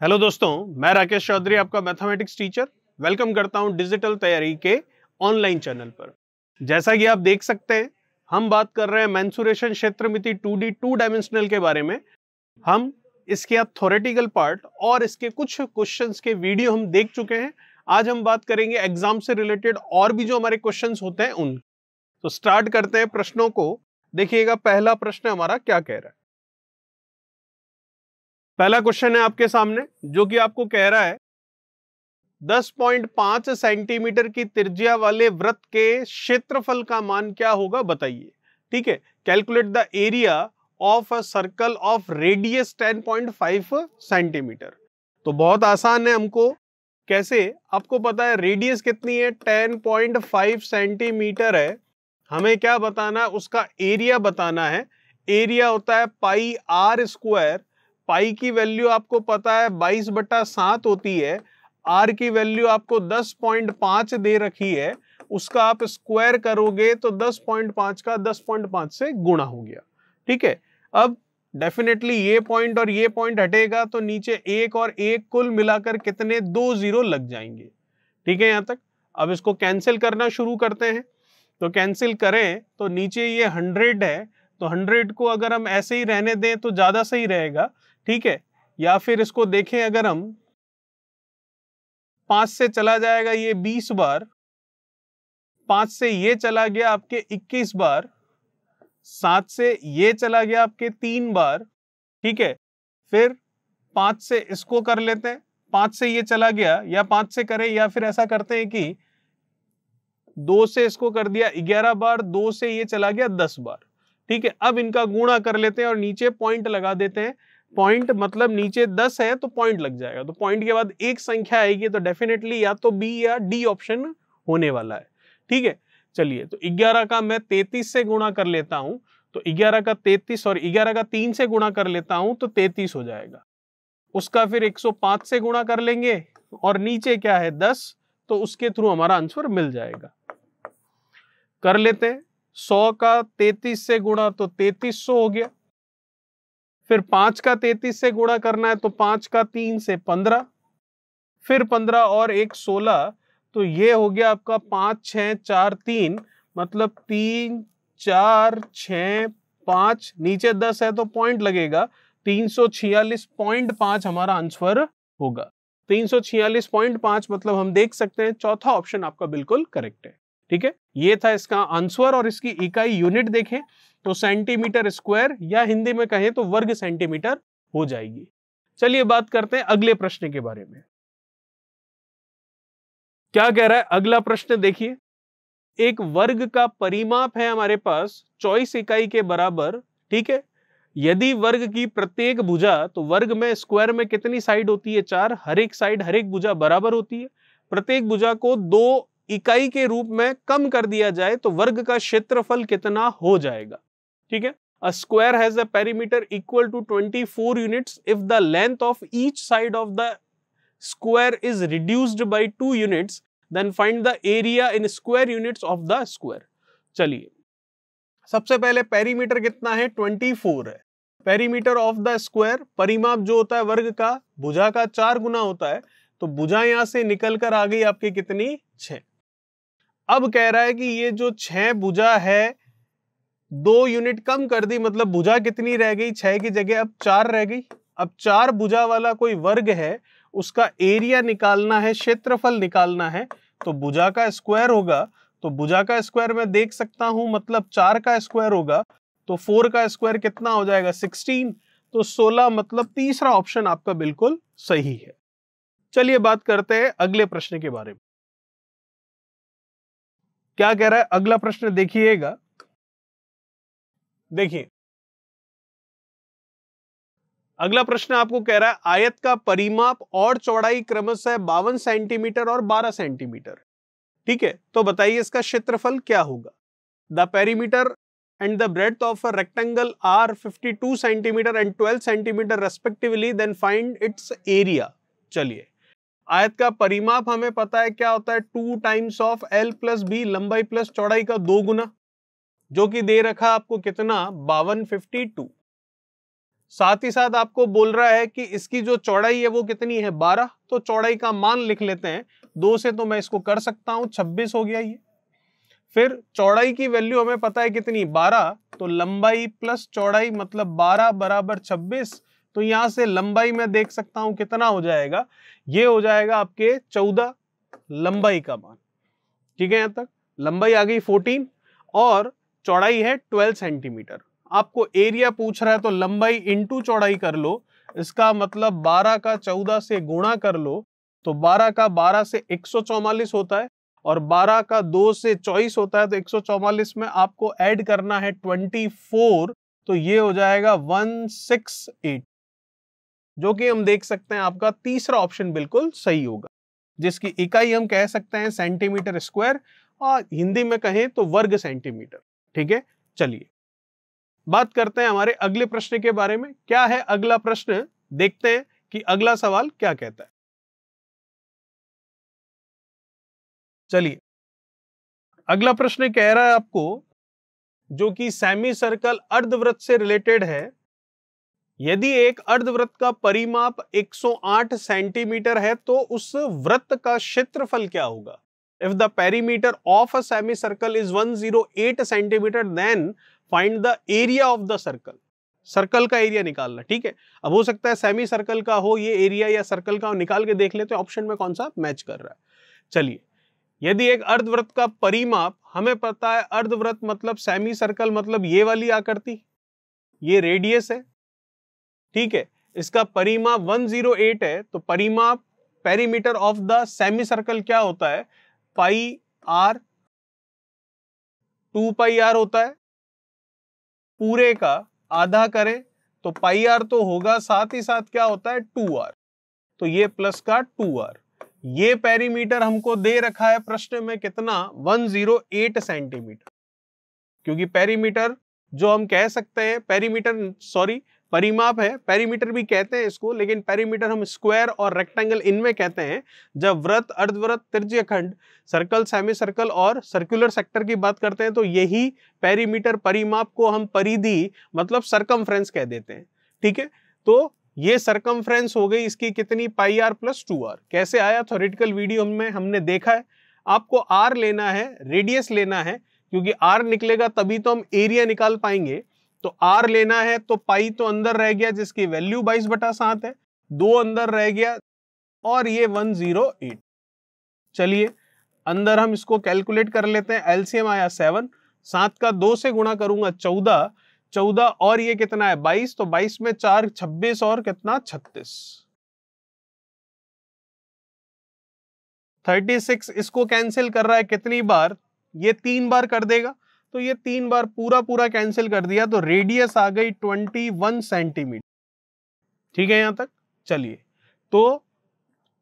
Hello दोस्तों, मैं राकेश चौधरी आपका मैथमेटिक्स टीचर वेलकम करता हूं डिजिटल तैयारी के ऑनलाइन चैनल पर। जैसा कि आप देख सकते हैं, हम बात कर रहे हैं मेंसुरेशन क्षेत्रमिति 2D 2 डायमेंशनल के बारे में। हम इसके थ्योरेटिकल पार्ट और इसके कुछ क्वेश्चंस के वीडियो हम देख चुके हैं। आज हम बात करेंगे एग्जाम से रिलेटेड और भी जो हमारे क्वेश्चंस होते हैं उन। तो स्टार्ट करते हैं प्रश्नों को। देखिएगा पहला प्रश्न हमारा क्या कह रहा है। पहला क्वेश्चन है आपके सामने जो कि आपको कह रहा है 10.5 सेंटीमीटर की त्रिज्या वाले वृत्त के क्षेत्रफल का मान क्या होगा बताइए। ठीक है, calculate the area of a circle of radius 10.5 centimetre. तो बहुत आसान है, हमको कैसे, आपको पता है रेडियस कितनी है, 10.5 सेंटीमीटर है। हमें क्या बताना है, उसका एरिया बताना है। एरिया होता है पाई आर स्क्वायर। पाई की वैल्यू आपको पता है 22/7 होती है। आर की वैल्यू आपको 10.5 दे रखी है, उसका आप स्क्वायर करोगे तो 10.5 का 10.5 से गुणा हो गया। ठीक है, अब डेफिनेटली ये पॉइंट और ये पॉइंट हटेगा तो नीचे एक और एक कुल मिलाकर कितने 2 जीरो लग जाएंगे। ठीक है, यहां तक। अब इसको कैंसिल करना शुरू करते हैं। तो कैंसिल करें तो नीचे ये 100 है, तो 100 को अगर हम ऐसे ही रहने दें तो ज्यादा सही रहेगा। ठीक है, या फिर इसको देखें, अगर हम 5 से चला जाएगा ये 20 बार, 5 से ये चला गया आपके 21 बार, 7 से ये चला गया आपके 3 बार। ठीक है, फिर 5 से इसको कर लेते हैं, 5 से ये चला गया, या 5 से करें या फिर ऐसा करते हैं कि 2 से इसको कर दिया 11 बार, 2 से ये चला गया 10 बार। ठीक है, अब इनका गुणा कर लेते हैं और नीचे पॉइंट लगा देते हैं। पॉइंट मतलब नीचे 10 है तो पॉइंट लग जाएगा, तो पॉइंट के बाद एक संख्या आएगी, तो डेफिनेटली या तो बी या डी ऑप्शन होने वाला है। ठीक है, चलिए, तो 11 का मैं 33 से गुणा कर लेता हूं, तो 11 का 33 और 11 का 3 से गुणा कर लेता हूं तो 33 हो जाएगा। उसका फिर 105 से गुणा कर लेंगे और नीचे क्या है 10, तो उसके थ्रू हमारा आंसर मिल जाएगा। कर लेते हैं, 100 का 33 से गुणा तो 3300 हो गया। फिर 5 का 33 से गुणा करना है तो 5 का 3 से 15, फिर 15 और 1 16, तो ये हो गया आपका 5 6 4 3, मतलब 3 4 6 5, नीचे 10 है तो पॉइंट लगेगा, 346.5 हमारा आंसर होगा। 346.5 मतलब हम देख सकते हैं चौथा ऑप्शन आपका बिल्कुल करेक्ट है। ठीक है, ये था इसका आंसर और इसकी इकाई यूनिट देखें तो सेंटीमीटर स्क्वायर, या हिंदी में कहें तो वर्ग सेंटीमीटर हो जाएगी। चलिए बात करते हैं अगले प्रश्न के बारे में। क्या कह रहा है अगला प्रश्न, देखिए। एक वर्ग का परिमाप है हमारे पास 24 इकाई के बराबर। ठीक है, यदि वर्ग की प्रत्येक भुजा, तो वर्ग में स्क्वायर में कितनी साइड होती है, 4, हर एक साइड हर एक भुजा बराबर होती है। प्रत्येक भुजा को 2 इकाई के रूप में कम कर दिया जाए तो वर्ग का क्षेत्रफल कितना हो जाएगा। ठीक है, a square has a perimeter equal to 24 units if the length of each side of the square is reduced by 2 units, then find the area in square units of the square। चलिए, सबसे पहले perimeter कितना है, 24 है। Perimeter of the square, परिमाप जो होता है वर्ग का, भुजा का 4 गुना होता है, तो भुजा यहां से निकल कर आ गई आपकी कितनी, 6। अब कह रहा है कि ये जो 6 भुजा है 2 यूनिट कम कर दी, मतलब भुजा कितनी रह गई, 6 की जगह अब 4 रह गई। अब 4 भुजा वाला कोई वर्ग है, उसका एरिया निकालना है, क्षेत्रफल निकालना है, तो भुजा का स्क्वायर होगा। तो भुजा का स्क्वायर मैं देख सकता हूं, मतलब 4 का स्क्वायर होगा, तो 4 का स्क्वायर कितना हो जाएगा, 16, तो 16, मतलब तीसरा ऑप्शन आपका बिल्कुल सही है। चलिए बात करते हैं अगले प्रश्न के बारे में। क्या कह रहा है अगला प्रश्न, देखिएगा। देखिए, अगला प्रश्न आपको कह रहा है आयत का परिमाप और चौड़ाई क्रमशः 52 सेंटीमीटर और 12 सेंटीमीटर। ठीक है, तो बताइए इसका क्षेत्रफल क्या होगा। The perimeter and the breadth of a rectangle are 52 centimetre and 12 centimetre respectively, then find its area. चलिए, आयत का परिमाप हमें पता है क्या होता है, 2 times of L plus B, लंबाई प्लस चौड़ाई का 2 गुना, जो कि दे रखा आपको कितना, 52, 52। साथ ही साथ आपको बोल रहा है कि इसकी जो चौड़ाई है वो कितनी है 12, तो चौड़ाई का मान लिख लेते हैं 2 से, तो मैं इसको कर सकता हूं 26 हो गया ये। फिर चौड़ाई की वैल्यू हमें पता है कितनी 12, तो लंबाई प्लस चौड़ाई मतलब 12 बराबर 26, तो यहां से लंबाई में देख सकता हूं कितना हो जाएगा, ये हो जाएगा आपके 14 लंबाई का मान। ठीक है, यहां तक लंबाई आ गई 14 और चौड़ाई है 12 सेंटीमीटर। आपको एरिया पूछ रहा है तो लंबाई इंटू चौड़ाई कर लो, इसका मतलब 12 का 14 से गुणा कर लो, तो 12 का 12 से 144 होता है और 12 का 2 से 24 होता है, तो 144 में आपको ऐड करना है 24, तो ये हो जाएगा 168, जो कि हम देख सकते हैं आपका तीसरा ऑप्शन बिल्कुल सही होगा, जिसकी इकाई हम कह सकते हैं सेंटीमीटर स्क्वायर और हिंदी में कहें तो वर्ग सेंटीमीटर। ठीक है, चलिए बात करते हैं हमारे अगले प्रश्न के बारे में। क्या है अगला प्रश्न, देखते हैं कि अगला सवाल क्या कहता है। चलिए अगला प्रश्न कह रहा है आपको, जो कि सेमी सर्कल अर्धवृत्त से रिलेटेड है, यदि एक अर्धवृत्त का परिमाप 108 सेंटीमीटर है तो उस वृत्त का क्षेत्रफल क्या होगा। If the perimeter of a semi circle is 108 centimetre then find the area of the circle. Circle का एरिया निकालना। ठीक है, अब हो सकता है सेमी सर्कल का हो ये एरिया या सर्कल का हो, निकाल के देख लेते हैं ऑप्शन में कौन सा मैच कर रहा है। चलिए, यदि एक अर्धवृत्त का परिमाप, हमें पता है अर्धवृत्त मतलब सेमी सर्कल मतलब ये वाली आकृति, ये रेडियस है। ठीक है, इसका परिमाप 108 है, तो परिमाप perimeter of the semi circle क्या होता है, पाई आर, 2 पाई आर होता है। पूरे का आधा करें तो पाई आर तो होगा, साथ ही साथ क्या होता है 2r, तो ये प्लस का 2r। ये पेरीमीटर हमको दे रखा है प्रश्न में कितना, 108 सेंटीमीटर, क्योंकि पेरीमीटर जो हम कह सकते हैं, पेरीमीटर सॉरी परिमाप है, पेरीमीटर भी कहते हैं इसको, लेकिन पेरीमीटर हम स्क्वायर और रेक्टेंगल इनमें कहते हैं। जब वृत्त, अर्धवृत्त, त्रिज्यखंड, सर्कल, सेमी सर्कल और सर्कुलर सेक्टर की बात करते हैं तो यही पेरीमीटर परिमाप को हम परिधि मतलब सरकमफ्रेंस कह देते हैं। ठीक है, तो ये सरकमफ्रेंस हो गई इसकी कितनी, पाई आर प्लस 2r। कैसे आया, थ्योरेटिकल वीडियो में हमने देखा है। आपको r लेना है, रेडियस लेना है, क्योंकि r निकलेगा तभी तो हम एरिया निकाल पाएंगे। तो r लेना है तो पाई तो अंदर रह गया जिसकी वैल्यू 22/7 है, 2 अंदर रह गया और ये 108। चलिए अंदर हम इसको कैलकुलेट कर लेते हैं। एलसीएम आया 7, 7 का 2 से गुणा करूंगा 14, 14 और ये कितना है 22, तो 22 में 4 26 और कितना 36, 36। इसको कैंसिल कर रहा है कितनी बार, ये 3 बार कर देगा, तो ये 3 बार पूरा कैंसिल कर दिया, तो रेडियस आ गई 21 सेंटीमीटर। ठीक है यहां तक। चलिए, तो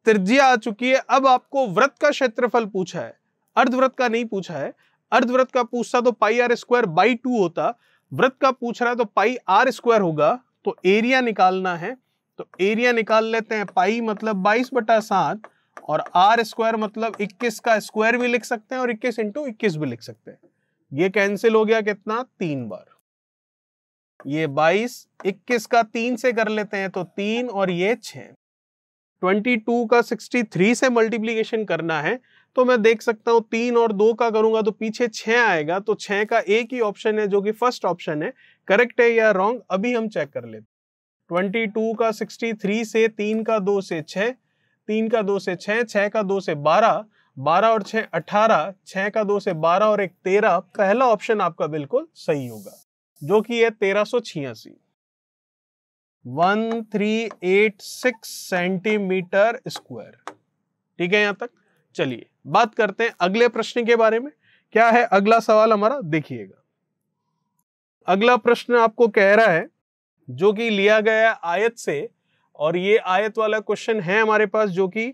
त्रिज्या आ चुकी है। अब आपको वृत्त का क्षेत्रफल पूछा है, अर्धवृत्त का नहीं पूछा है। अर्धवृत्त का पूछता तो पाई आर स्क्वायर बाई 2 होता, वृत्त का पूछ रहा है तो पाई आर स्क्वायर होगा। तो एरिया निकालना है, तो एरिया निकाल लेते हैं। पाई मतलब 22/7 और आर स्क्वायर मतलब 21 का स्क्वायर भी लिख सकते हैं और 21 इंटू 21 भी लिख सकते हैं। ये कैंसिल हो गया कितना, 3 बार। ये 22, 21 का 3 से कर लेते हैं तो 3 और ये 6। 22 का 63 से मल्टीप्लीकेशन करना है, तो मैं देख सकता हूं 3 और 2 का करूंगा तो पीछे 6 आएगा, तो 6 का एक ही ऑप्शन है जो कि फर्स्ट ऑप्शन है। करेक्ट है या रॉन्ग अभी हम चेक कर लेते। 22 का 63 से 3 का 2 से 6, 3 का 2 से 6, 6 का 2 से 12, 12 और 6 18, 6 का 2 से 12 और 1 13। पहला ऑप्शन आपका बिल्कुल सही होगा, जो कि है 1386, 1386 सेंटीमीटर स्क्वायर। ठीक है यहां तक। चलिए बात करते हैं अगले प्रश्न के बारे में। क्या है अगला सवाल हमारा, देखिएगा। अगला प्रश्न आपको कह रहा है, जो कि लिया गया है आयत से, और ये आयत वाला क्वेश्चन है हमारे पास, जो कि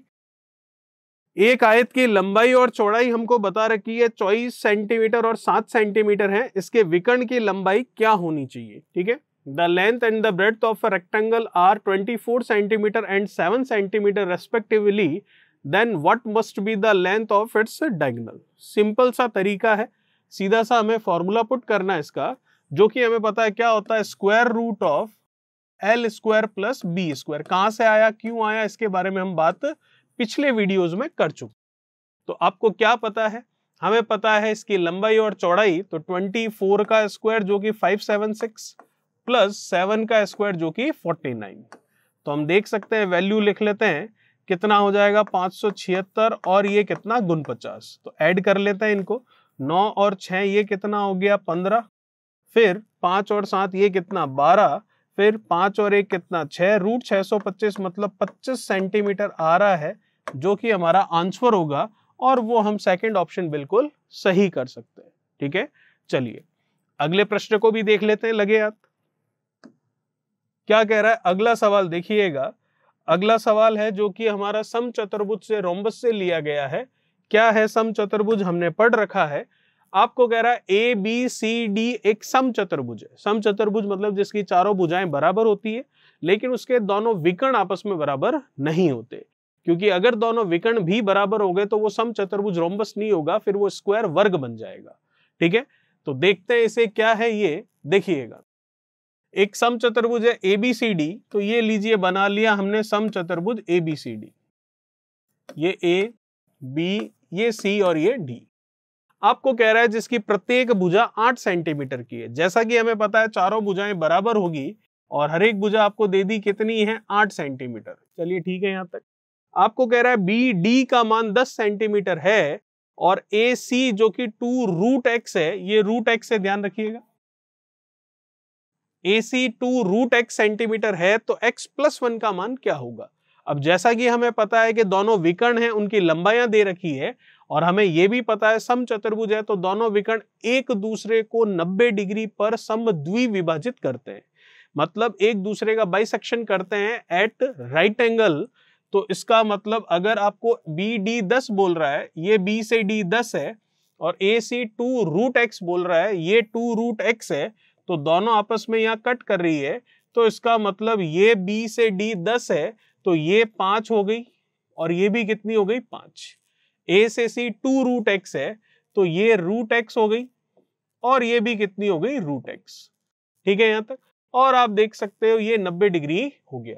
एक आयत की लंबाई और चौड़ाई हमको बता रखी है 24 सेंटीमीटर और 7 सेंटीमीटर है। इसके विकर्ण की लंबाई क्या होनी चाहिए। ठीक है, the length and the breadth of a rectangle are 24 centimetre and 7 centimetre respectively, then what must be the length of its diagonal. Simple सा तरीका है, सीधा सा हमें फॉर्मूला पुट करना है इसका, जो कि हमें पता है क्या होता है, square root of L square plus B square. कहां से आया, क्यों आया, इसके बारे में हम बात पिछले वीडियोस में कर चुके। तो आपको क्या पता है, हमें पता है इसकी लंबाई और चौड़ाई, तो 24 का स्क्वायर जो कि 576 प्लस 7 का स्क्वायर जो कि 49। तो हम देख सकते हैं, वैल्यू लिख लेते हैं, कितना हो जाएगा 576 और ये कितना 49। तो ऐड कर लेते हैं इनको, 9 और 6 ये कितना हो गया 15, फिर 5 और 7 ये कितना 12, फिर 5 और 1 कितना 6, रूट 625 मतलब 25 सेंटीमीटर आ रहा है जो कि हमारा आंसर होगा, और वो हम सेकंड ऑप्शन बिल्कुल सही कर सकते हैं। ठीक है, चलिए अगले प्रश्न को भी देख लेते हैं, लगे हाथ। क्या कह रहा है अगला सवाल, देखिएगा। अगला सवाल है जो कि हमारा समचतुर्भुज से रोम्बस से लिया गया है। क्या है समचतुर्भुज, हमने पढ़ रखा है। आपको कह रहा है ए बी सी डी एक समचतुर्भुज है। समचतुर्भुज मतलब जिसकी चारों भुजाएं बराबर होती है, लेकिन उसके दोनों विकर्ण आपस में बराबर नहीं होते, क्योंकि अगर दोनों विकर्ण भी बराबर हो गए तो वो समचतुर्भुज रोम्बस नहीं होगा, फिर वो स्क्वायर वर्ग बन जाएगा। ठीक है, तो देखते हैं इसे क्या है ये, देखिएगा। एक समचतुर्भुज है ABCD, तो ये लीजिए बना लिया हमने समचतुर्भुज ABCD। ये A, B, ये C और ये D। आपको कह रहा है जिसकी प्रत्येक भुजा 8 सेंटीमीटर की है। जैसा कि हमें पता है चारों भुजाएं बराबर होगी, और हर एक भुजा आपको दे दी कितनी है 8 सेंटीमीटर। चलिए ठीक है, यहां तक आपको कह रहा है BD का मान 10 सेंटीमीटर है, और AC जो कि 2√x है, ये √x है, ध्यान रखिएगा। AC 2√x सेंटीमीटर है, तो x+1 का मान क्या होगा। अब जैसा कि हमें पता है कि दोनों विकर्ण हैं, उनकी लंबाइयां दे रखी है, और हमें यह भी पता है समचतुर्भुज है, तो दोनों विकर्ण एक दूसरे को 90 डिग्री पर समद्विविभाजित करते हैं, मतलब एक दूसरे का बाइसेक्शन करते हैं एट राइट एंगल। तो इसका मतलब अगर आपको BD 10 बोल रहा है, ये B से D 10 है, और AC 2√x बोल रहा है, ये 2√x है, तो दोनों आपस में यहाँ कट कर रही है, तो इसका मतलब ये B से D 10 है, तो ये 5 हो गई, और ये भी कितनी हो गई 5। A से C 2√x है, तो ये √x हो गई, और ये भी कितनी हो गई √x। ठीक है यहां तक, और आप देख सकते हो ये 90 डिग्री हो गया।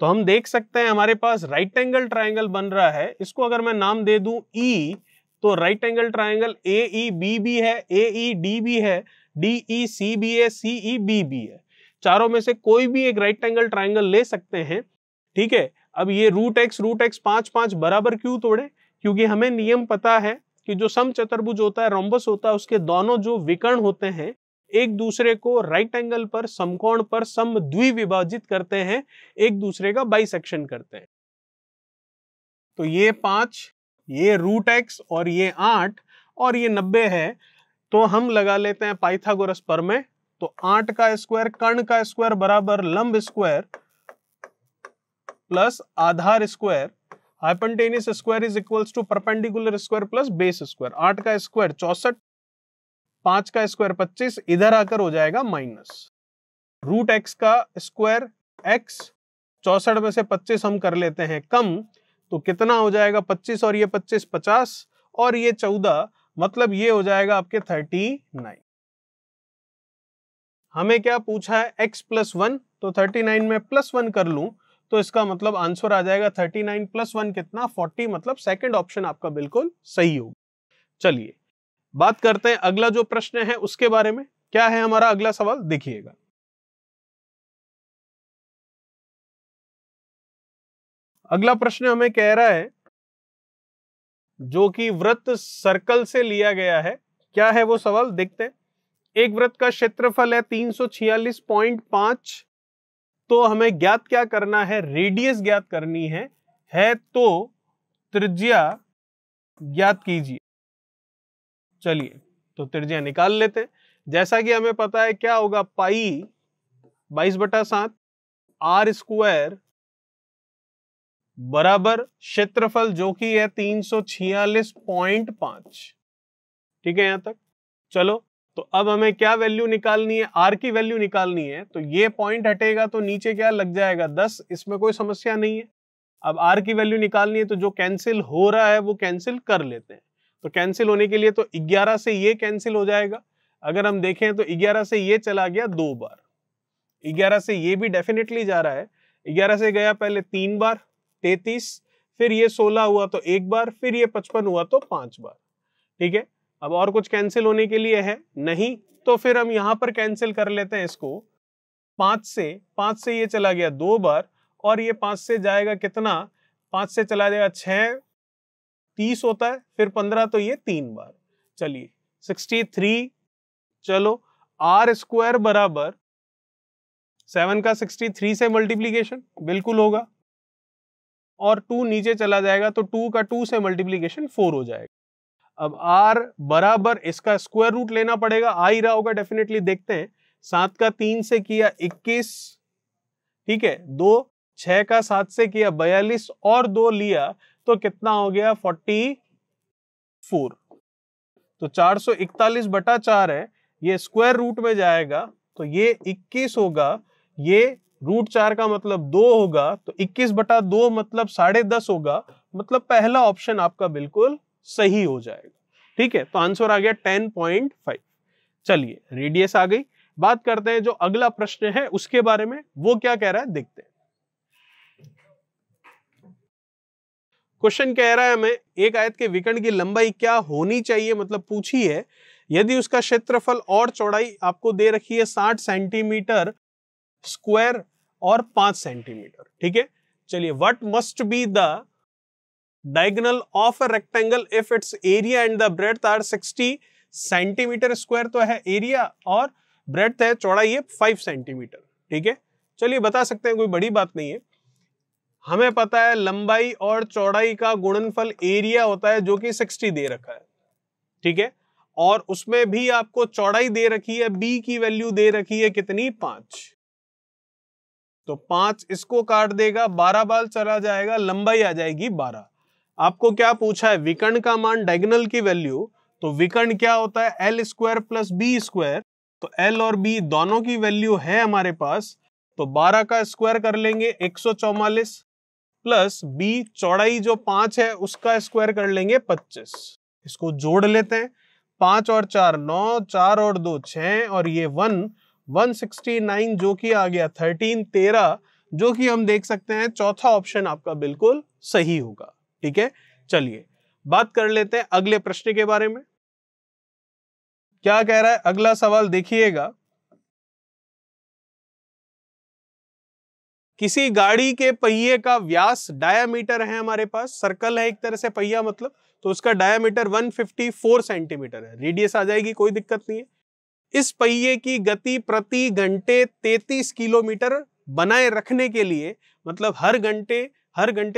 तो हम देख सकते हैं हमारे पास राइट एंगल ट्राइंगल बन रहा है। इसको अगर मैं नाम दे दूं E, तो राइट एंगल ट्राइंगल AEB भी है, AED भी है, DEC भी है, CEB भी है। चारों में से कोई भी एक राइट एंगल ट्राइंगल ले सकते हैं। ठीक है, अब ये √x 5 बराबर क्यों तोड़े, क्योंकि हमें नियम पता है कि जो समचतुर्भुज होता है, रोम्बस होता है, उसके दोनों जो विकर्ण होते हैं एक दूसरे को राइट एंगल पर, समकोण पर समद्विविभाजित करते हैं, एक दूसरे का बाइसेक्शन करते हैं। तो ये 5, ये √x और ये 8 और ये 90 है, तो हम लगा लेते हैं पाइथागोरस प्रमेय। तो 8 का स्क्वायर कर्ण का स्क्वायर बराबर लंब स्क्वायर प्लस आधार square, hypotenuse square is equals to perpendicular square plus base square. 8 का स्क्वायर 64, 5 का स्क्वायर 25, इधर आकर हो जाएगा माइनस √x का स्क्वायर x, 64 में से 25 हम कर लेते हैं कम, तो कितना हो जाएगा 25 और ये 25 50, और ये 14, मतलब ये हो जाएगा आपके 39। हमें क्या पूछा है x+1, तो 39 में +1 कर लूं, तो इसका मतलब आंसर आ जाएगा 39 + 1 कितना 40, मतलब सेकंड ऑप्शन आपका बिल्कुल सही होगा। चलिए बात करते हैं अगला जो प्रश्न है उसके बारे में। क्या है हमारा अगला सवाल, देखिएगा। अगला प्रश्न हमें कह रहा है जो कि वृत्त सर्कल से लिया गया है। क्या है वो सवाल, देखते हैं। एक वृत्त का क्षेत्रफल है 346.5, तो हमें ज्ञात क्या करना है, रेडियस ज्ञात करनी है तो त्रिज्या ज्ञात कीजिए। चलिए तो त्रिज्या निकाल लेते हैं। जैसा कि हमें पता है क्या होगा, पाई 22/7 r² बराबर क्षेत्रफल जो कि है 346.5। ठीक है यहां तक, चलो तो अब हमें क्या वैल्यू निकालनी है, r की वैल्यू निकालनी है। तो ये पॉइंट हटेगा तो नीचे क्या लग जाएगा 10, इसमें कोई समस्या नहीं है। अब r की वैल्यू निकालनी है, तो जो कैंसिल हो रहा है वो कैंसिल कर लेते हैं। तो कैंसिल होने के लिए तो 11 से ये कैंसिल हो जाएगा। अगर हम देखें तो 11 से ये चला गया 2 बार, 11 से ये भी डेफिनेटली जा रहा है, 11 से गया पहले 3 बार 33, फिर ये 16 हुआ तो 1 बार, फिर ये 55 हुआ तो 5 बार। ठीक है, अब और कुछ कैंसिल होने के लिए है नहीं, तो फिर हम यहां पर कैंसिल कर लेते हैं इसको। 5 से ये चला गया 2 बार, और ये 5 से जाएगा कितना, 5 से चला जाएगा 6, 30 होता है, फिर 15 तो ये 3 बार। चलिए 63, चलो आर स्क्वायर बराबर 7 का 63 से मल्टीप्लीकेशन बिल्कुल होगा, और 2 नीचे चला जाएगा तो 2 का 2 से मल्टीप्लीकेशन 4 हो जाएगा। अब r बराबर इसका स्क्वायर रूट लेना पड़ेगा, आ ही रहा होगा डेफिनेटली, देखते हैं। 7 का 3 से किया 21, ठीक है, 2, 6 का 7 से किया 42 और 2 लिया तो कितना हो गया 44। तो 441/4 है, ये स्क्वायर रूट में जाएगा तो ये 21 होगा, ये √4 का मतलब 2 होगा, तो 21/2 मतलब 10.5 होगा, मतलब पहला ऑप्शन आपका बिल्कुल सही हो जाएगा। ठीक है, तो आंसर आ गया 10.5। चलिए रेडियस आ गई, बात करते हैं जो अगला प्रश्न है उसके बारे में, वो क्या कह रहा है देखते हैं। क्वेश्चन कह रहा है हमें एक आयत के विकर्ण की लंबाई क्या होनी चाहिए, मतलब पूछी है यदि उसका क्षेत्रफल और चौड़ाई आपको दे रखी है 60 सेंटीमीटर स्क्वायर और 5 सेंटीमीटर। ठीक है, चलिए what must be the diagonal of a rectangle if its area and the breadth are 60 centimetre square, तो है एरिया और ब्रेड्थ है, चौड़ाई है 5 सेंटीमीटर। ठीक है, चलिए बता सकते हैं, कोई बड़ी बात नहीं है। हमें पता है लंबाई और चौड़ाई का गुणनफल एरिया होता है जो कि 60 दे रखा है। ठीक है, और उसमें भी आपको चौड़ाई दे रखी है, बी की वैल्यू दे रखी है कितनी 5, तो 5 इसको काट देगा, 12 बार चला जाएगा, लंबाई आ जाएगी 12। आपको क्या पूछा है, विकर्ण का मान, डायगोनल की वैल्यू, तो विकर्ण क्या होता है L square plus B square, तो एल और बी दोनों की वैल्यू है हमारे पास, तो 12 का स्क्वायर कर लेंगे 144 प्लस बी चौड़ाई जो 5 है उसका स्क्वायर कर लेंगे 25। इसको जोड़ लेते हैं, 5 और 4 9, 4 और 2 6, और ये 169 जो कि आ गया 13 जो कि हम देख सकते हैं चौथा ऑप्शन आपका बिल्कुल सही होगा। ठीक है, चलिए बात कर लेते हैं अगले प्रश्न के बारे में। क्या कह रहा है अगला सवाल, देखिएगा। किसी गाड़ी के पहिए का व्यास डायामीटर है हमारे पास, सर्कल है एक तरह से पहिया मतलब, तो उसका डायामीटर 154 सेंटीमीटर है, रेडियस आ जाएगी, कोई दिक्कत नहीं है। इस पहिए की गति प्रति घंटे 33 किलोमीटर बनाए रखने के लिए, मतलब हर घंटे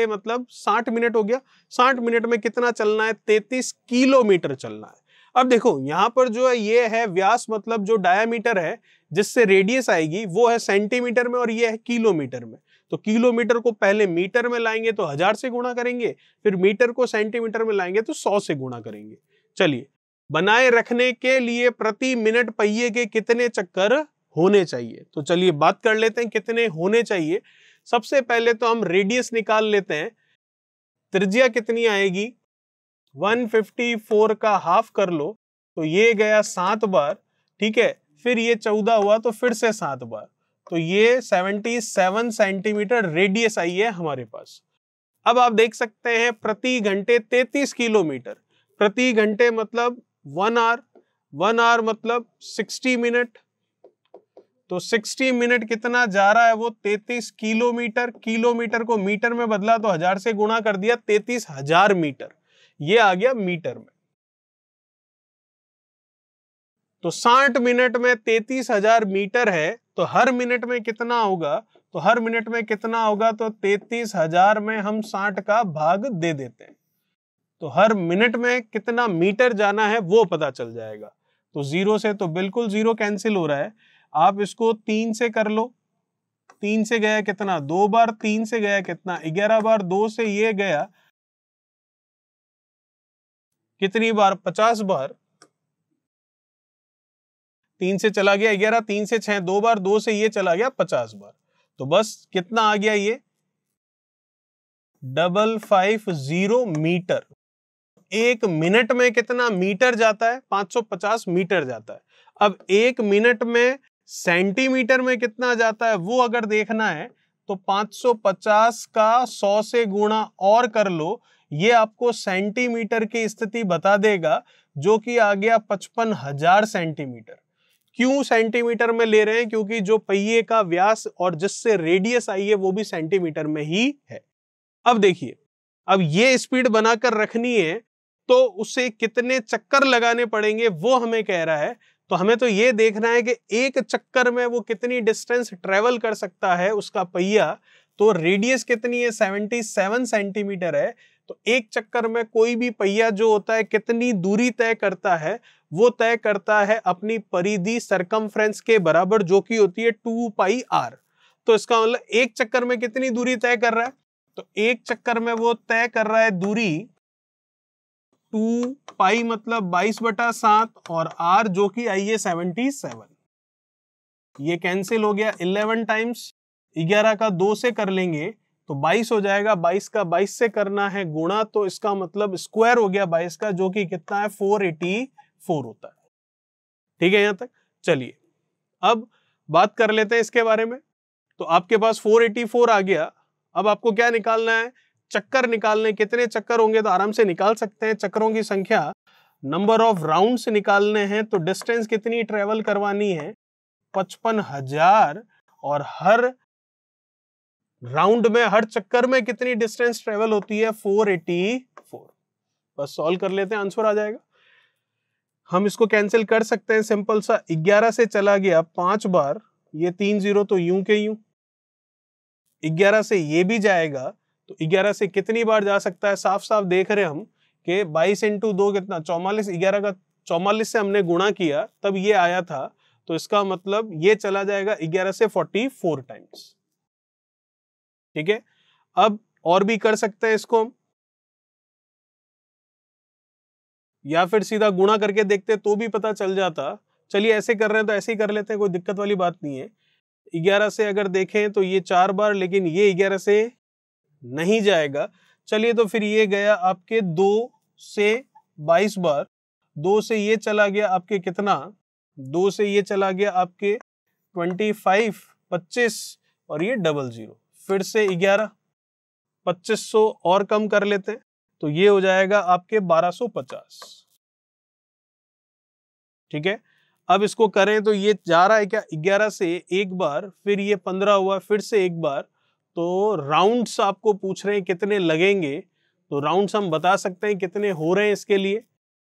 मतलब 60 मिनट हो गया, 60 मिनट में कितना चलना है 33 किलोमीटर चलना है। अब देखो यहां पर जो है ये है व्यास, मतलब जो डायामीटर है जिससे रेडियस आएगी वो है सेंटीमीटर में और ये है किलोमीटर में, तो किलोमीटर को पहले मीटर में लाएंगे तो 1000 से गुणा करेंगे, फिर मीटर को सेंटीमीटर में लाएंगे तो 100 से गुणा करेंगे। चलिए, बनाए रखने के लिए प्रति मिनट पहिए के कितने चक्कर होने चाहिए, तो चलिए बात कर लेते हैं कितने होने चाहिए। सबसे पहले तो हम रेडियस निकाल लेते हैं, त्रिज्या कितनी आएगी 154 का हाफ कर लो तो ये गया 7 बार, ठीक है, फिर ये 14 हुआ तो फिर से 7 बार, तो ये 77 सेंटीमीटर रेडियस आई है हमारे पास। अब आप देख सकते हैं प्रति घंटे 33 किलोमीटर, प्रति घंटे मतलब 1 आवर मतलब 60 मिनट, तो 60 मिनट कितना जा रहा है वो 33 किलोमीटर, किलोमीटर को मीटर में बदला तो 1000 से गुणा कर दिया 33,000 मीटर, ये आ गया मीटर में। तो 60 मिनट में 33,000 मीटर है, तो हर मिनट में कितना होगा, तो हर मिनट में कितना होगा, तो 33,000 में हम 60 का भाग दे देते हैं, तो हर मिनट में कितना मीटर जाना है वो पता चल जाएगा। तो 0 से तो बिल्कुल 0 कैंसिल हो रहा है, आप इसको 3 से कर लो, 3 से गया कितना 2 बार, 3 से गया कितना 11 बार, 2 से ये गया कितनी बार 50 बार, 3 से चला गया 11, 3 से 6 2 बार, 2 से ये चला गया 50 बार, तो बस कितना आ गया ये 550 मीटर। एक मिनट में कितना मीटर जाता है 550 मीटर जाता है। अब एक मिनट में सेंटीमीटर में कितना जाता है वो अगर देखना है तो 550 का 100 से गुणा और कर लो, ये आपको सेंटीमीटर की स्थिति बता देगा, जो कि आ गया 55,000 सेंटीमीटर। क्यों सेंटीमीटर में ले रहे हैं? क्योंकि जो पहिए का व्यास और जिससे रेडियस आई है वो भी सेंटीमीटर में ही है। अब देखिए, अब ये स्पीड बनाकर रखनी है तो उसे कितने चक्कर लगाने पड़ेंगे वो हमें कह रहा है। तो हमें तो ये देखना है कि एक चक्कर में वो कितनी डिस्टेंस ट्रेवल कर सकता है उसका पहिया। तो रेडियस कितनी है? 77 सेंटीमीटर है। तो एक चक्कर में कोई भी पहिया जो होता है कितनी दूरी तय करता है? वो तय करता है अपनी परिधि सरकमफ्रेंस के बराबर, जो कि होती है 2 पाई आर। तो इसका मतलब एक चक्कर में कितनी दूरी तय कर रहा है? तो एक चक्कर में वो तय कर रहा है दूरी 2 पाई मतलब 22/7 और r जो कि आई है 77। ये कैंसिल हो गया, 11 टाइम्स 11 का 2 से कर लेंगे तो 22 हो जाएगा। 22 का 22 से करना है गुणा, तो इसका मतलब स्क्वायर हो गया 22 का, जो कि कितना है? 484 होता है। ठीक है यहां तक? चलिए अब बात कर लेते हैं इसके बारे में। तो आपके पास 484 आ गया। अब आपको क्या निकालना है? चक्कर निकालने। कितने चक्कर होंगे तो आराम से निकाल सकते हैं, चक्करों की संख्या, नंबर ऑफ राउंड्स निकालने हैं। तो डिस्टेंस कितनी ट्रेवल करवानी है? 55,000, और हर राउंड में, हर चक्कर में कितनी डिस्टेंस ट्रेवल होती है? 484। बस सॉल्व कर लेते हैं, आंसर आ जाएगा। हम इसको कैंसिल कर सकते हैं, सिंपल सा। 11 से चला गया 5 बार, ये 3 0 तो यूं के यूं। 11 से ये भी जाएगा, तो 11 से कितनी बार जा सकता है? साफ साफ देख रहे हम कि 22 × 2 कितना? 44। 11 का 44 से हमने गुणा किया तब ये आया था, तो इसका मतलब ये चला जाएगा 11 से 44 टाइम्स। ठीक है, अब और भी कर सकते हैं इसको हम, या फिर सीधा गुणा करके देखते तो भी पता चल जाता। चलिए ऐसे कर रहे हैं तो ऐसे ही कर लेते हैं, कोई दिक्कत वाली बात नहीं है। 11 से अगर देखें तो ये 4 बार, लेकिन ये 11 से नहीं जाएगा। चलिए तो फिर ये गया आपके 2 से 22 बार। 2 से ये चला गया आपके कितना? 2 से ये चला गया आपके 25, 25, और ये 00। फिर से 11, 2500 और कम कर लेते हैं तो ये हो जाएगा आपके 1250। ठीक है, अब इसको करें तो ये जा रहा है क्या? 11 से एक बार, फिर ये 15 हुआ, फिर से एक बार। तो राउंड्स आपको पूछ रहे हैं कितने लगेंगे, तो राउंड्स हम बता सकते हैं कितने हो रहे हैं इसके लिए।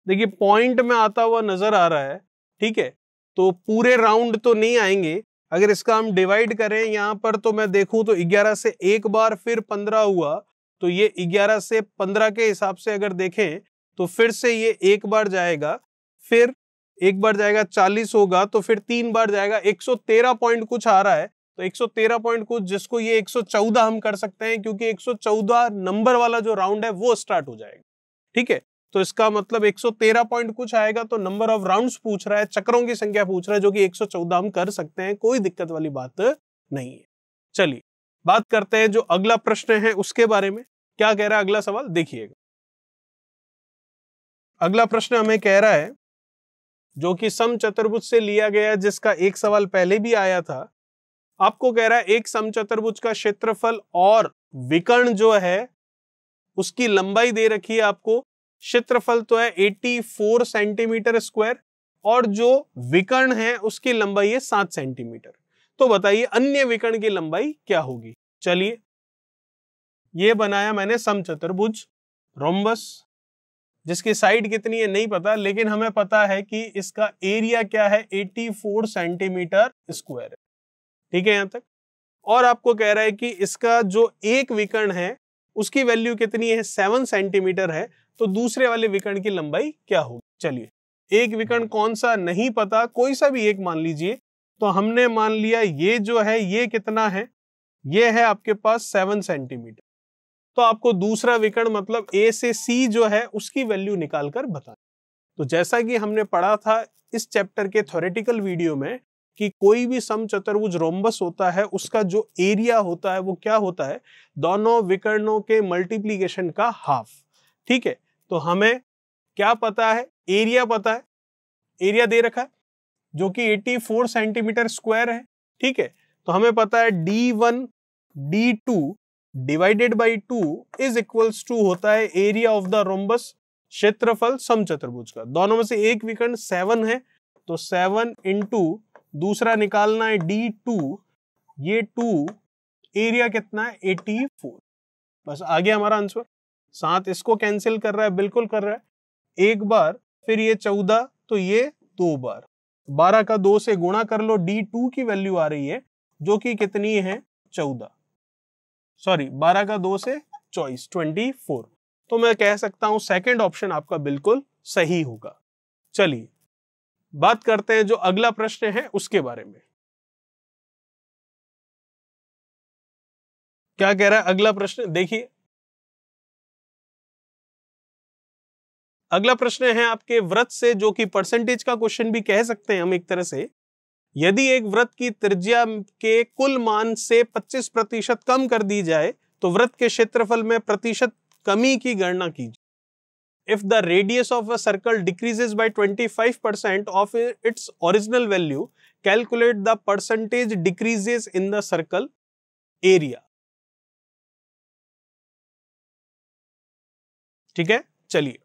देखिए पॉइंट में आता हुआ नजर आ रहा है। ठीक है, तो पूरे राउंड तो नहीं आएंगे। अगर इसका हम डिवाइड करें यहाँ पर, तो मैं देखूं तो 11 से एक बार, फिर 15 हुआ, तो ये 11 से 15 के हिसाब से अगर देखें तो फिर से ये एक बार जाएगा, फिर एक बार जाएगा 40 होगा, तो फिर 3 बार जाएगा 113 पॉइंट कुछ आ रहा है। तो 113 पॉइंट कुछ, जिसको ये 114 हम कर सकते हैं, क्योंकि 114 नंबर वाला जो राउंड है वो स्टार्ट हो जाएगा। ठीक है, तो इसका मतलब 113 पॉइंट कुछ आएगा। तो नंबर ऑफ राउंड्स पूछ रहा है, चक्रों की संख्या पूछ रहा है, जो कि 114 हम कर सकते हैं, कोई दिक्कत वाली बात नहीं है। चलिए बात करते हैं जो अगला प्रश्न है उसके बारे में। क्या कह रहा है अगला सवाल? देखिएगा, अगला प्रश्न हमें कह रहा है, जो कि समचतुर्भुज से लिया गया, जिसका एक सवाल पहले भी आया था। आपको कह रहा है एक समचतुर्भुज का क्षेत्रफल और विकर्ण जो है उसकी लंबाई दे रखी है आपको। क्षेत्रफल तो है 84 सेंटीमीटर स्क्वायर, और जो विकर्ण है उसकी लंबाई है 7 सेंटीमीटर। तो बताइए अन्य विकर्ण की लंबाई क्या होगी? चलिए, ये बनाया मैंने समचतुर्भुज रोम्बस, जिसकी साइड कितनी है नहीं पता, लेकिन हमें पता है कि इसका एरिया क्या है? 84 सेंटीमीटर स्क्वायर है। ठीक है यहां तक? और आपको कह रहा है कि इसका जो एक विकर्ण है उसकी वैल्यू कितनी है? 7 सेंटीमीटर है। तो दूसरे वाले विकर्ण की लंबाई क्या होगी? चलिए, एक विकर्ण कौन सा नहीं पता, कोई सा भी एक मान लीजिए। तो हमने मान लिया ये जो है ये कितना है? ये है आपके पास 7 सेंटीमीटर। तो आपको दूसरा विकर्ण मतलब A से C जो है उसकी वैल्यू निकालकर बताना। तो जैसा कि हमने पढ़ा था इस चैप्टर के थ्योरेटिकल वीडियो में कि कोई भी समचतुर्भुज रोम्बस होता है उसका जो एरिया होता है वो क्या होता है? दोनों विकर्णों के मल्टीप्लीकेशन का हाफ। ठीक है, तो हमें क्या पता है? एरिया पता है, एरिया दे रखा है। जो कि 84 सेंटीमीटर स्क्वायर है। ठीक है, तो हमें पता है D1 D2 divided by 2 is equals to होता है एरिया ऑफ द रोम्बस, क्षेत्रफल समचतुर्भुज का। दोनों में से एक विकर्ण 7 है, तो 7 इंटू दूसरा निकालना है D2, ये 2, एरिया कितना है 84। बस आ गया हमारा आंसर। 7 इसको कैंसिल कर रहा है, बिल्कुल कर रहा है एक बार, फिर ये 14, तो ये 2 बार, 12 का 2 से गुणा कर लो, D2 की वैल्यू आ रही है जो कि कितनी है 14, सॉरी 12 का 2 से 24। तो मैं कह सकता हूं सेकंड ऑप्शन आपका बिल्कुल सही होगा। चलिए बात करते हैं जो अगला प्रश्न है उसके बारे में। क्या कह रहा है अगला प्रश्न, देखिए अगला प्रश्न है आपके वृत्त से, जो कि परसेंटेज का क्वेश्चन भी कह सकते हैं हम एक तरह से। यदि एक वृत्त की त्रिज्या के कुल मान से 25% कम कर दी जाए तो वृत्त के क्षेत्रफल में प्रतिशत कमी की गणना कीजिए। If the radius of a circle decreases by 25% of its original value, calculate the percentage decreases in the circle area. ठीक है, चलिए